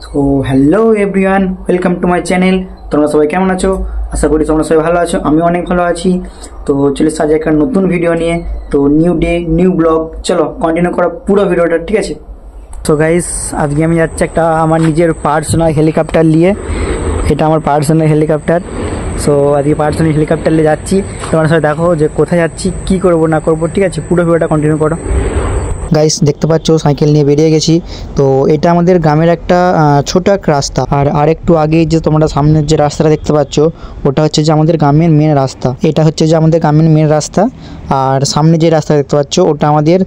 তো hello everyone, welcome to my channel. তোমরা সবাই কেমন আছো? আশা করি তোমরা সবাই ভালো আছো, আমি অনেক ভালো আছি। তো চলে আজ একটা নতুন ভিডিও নিয়ে। তো নিউ ডে নিউ ব্লগ, চলো কন্টিনিউ করা পুরো ভিডিওটা, ঠিক আছে? তো গাইস, আজকে আমি যাচ্ছি একটা আমার নিজের পার্সোনাল হেলিকপ্টার নিয়ে। এটা আমার পার্সোনাল হেলিকপ্টার। সো আজকে পার্সোনাল হেলিকপ্টার নিয়ে যাচ্ছি। তোমার সাথে দেখো যে কোথায় যাচ্ছি, কী করবো না করবো, ঠিক আছে? পুরো ভিডিওটা কন্টিনিউ করো। গাইস দেখতে পাচ্ছ সাইকেল নিয়ে বেরিয়ে গেছি। তো এটা আমাদের গ্রামের একটা ছোট এক রাস্তা। আর আরেকটু আগেই যে তোমরা সামনের যে রাস্তাটা দেখতে পাচ্ছ, ওটা হচ্ছে যে আমাদের গ্রামের মেন রাস্তা। এটা হচ্ছে যে আমাদের গ্রামের মেন রাস্তা। আর সামনে যে রাস্তা দেখতে পাচ্ছ, ওটা আমাদের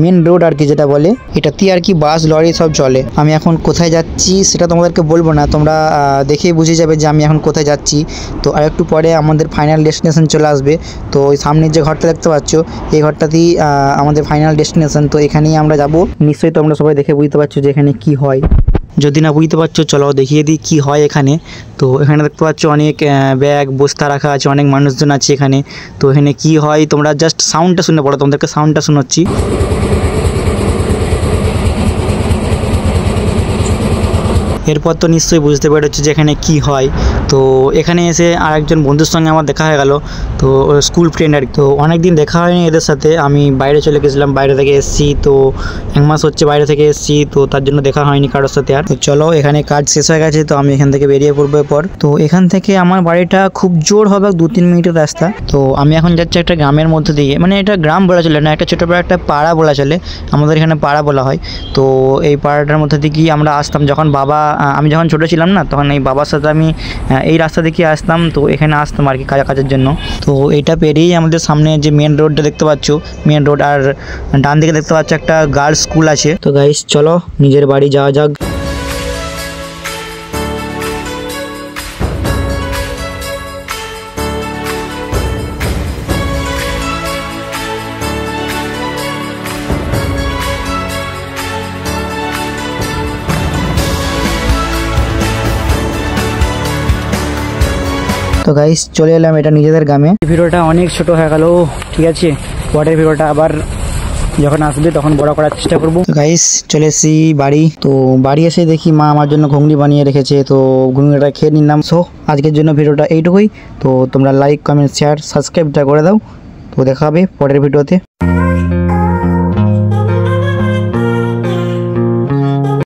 মেন রোড আর কি, যেটা বলে। এটাতেই আর কি বাস লরি সব চলে। আমি এখন কোথায় যাচ্ছি সেটা তোমাদেরকে বলবো না, তোমরা দেখেই বুঝে যাবে যে আমি এখন কোথায় যাচ্ছি। তো আর একটু পরে আমাদের ফাইনাল ডেস্টিনেশন চলে আসবে। তো ওই সামনের যে ঘরটা দেখতে পাচ্ছ, এই ঘরটাতেই আমাদের ফাইনাল ডেস্টিনেশন। তো এখানেই আমরা যাব। নিশ্চয়ই তোমরা সবাই দেখে বুঝতে পারছো যে এখানে কি হয়। যদি না বুঝতে পারছো, চলো দেখিয়ে দিই কি হয় এখানে। তো এখানে দেখতে পাচ্ছ অনেক ব্যাগ বস্তা রাখা আছে, অনেক মানুষজন আছে এখানে। তো এখানে কি হয় তোমরা জাস্ট সাউন্ডটা শুনে পড়ো, তোমাদেরকে সাউন্ডটা শোনাচ্ছি। এরপর তো নিশ্চয়ই বুঝতে পেরেছো যে এখানে কী হয়। তো এখানে এসে আরেকজন বন্ধুর সঙ্গে আমার দেখা হয়ে গেল। তো স্কুল ফ্রেন্ড আর কি। তো অনেক দিন দেখা হয়নি এদের সাথে, আমি বাইরে চলে গেছিলাম, বাইরে থেকে এসেছি। তো 1 মাস হচ্ছে বাইরে থেকে এসেছি, তো তার জন্য দেখা হয়নি কারোর সাথে আর। তো চলো, এখানে কাজ শেষ হয়ে গেছে, তো আমি এখান থেকে বেরিয়ে পড়বো এরপর। তো এখান থেকে আমার বাড়িটা খুব জোর হবে 2-3 মিনিটের রাস্তা। তো আমি এখন যাচ্ছি একটা গ্রামের মধ্যে দিয়ে, মানে এটা গ্রাম বলা চলে না, একটা ছোটো বড় একটা পাড়া বলা চলে, আমাদের এখানে পাড়া বলা হয়। তো এই পাড়াটার মধ্যে দিয়েই আমরা আসতাম যখন আমি যখন ছোটো ছিলাম না, তখন এই বাবার সাথে আমি এই রাস্তা দিয়ে আসতাম। তো এখানে আসতাম আর কি কাজের জন্য। তো এইটা পেরিয়েই আমাদের সামনে যে মেন রোডটা দেখতে পাচ্ছ, মেন রোড, আর ডান দিকে দেখতে পাচ্ছ একটা গার্লস স্কুল আছে। তো গাইস চলো নিজের বাড়ি যাওয়া যাক। তো গাইস চলে এলাম এটা নিজেদের গ্রামে। ভিডিওটা অনেক ছোট হয়ে গেল, ঠিক আছে? পরের ভিডিওটা আবার যখন আসবে তখন বড় করার চেষ্টা করবো। গাইস চলে এসেছি বাড়ি। তো বাড়ি এসে দেখি মা আমার জন্য ঘুগনি বানিয়ে রেখেছে। তো ঘুগনিটা খেয়ে নিলাম। সো আজকের জন্য ভিডিওটা এইটুকুই। তো তোমরা লাইক, কমেন্ট, শেয়ার, সাবস্ক্রাইবটা করে দাও। তো দেখা হবে পরের ভিডিওতে।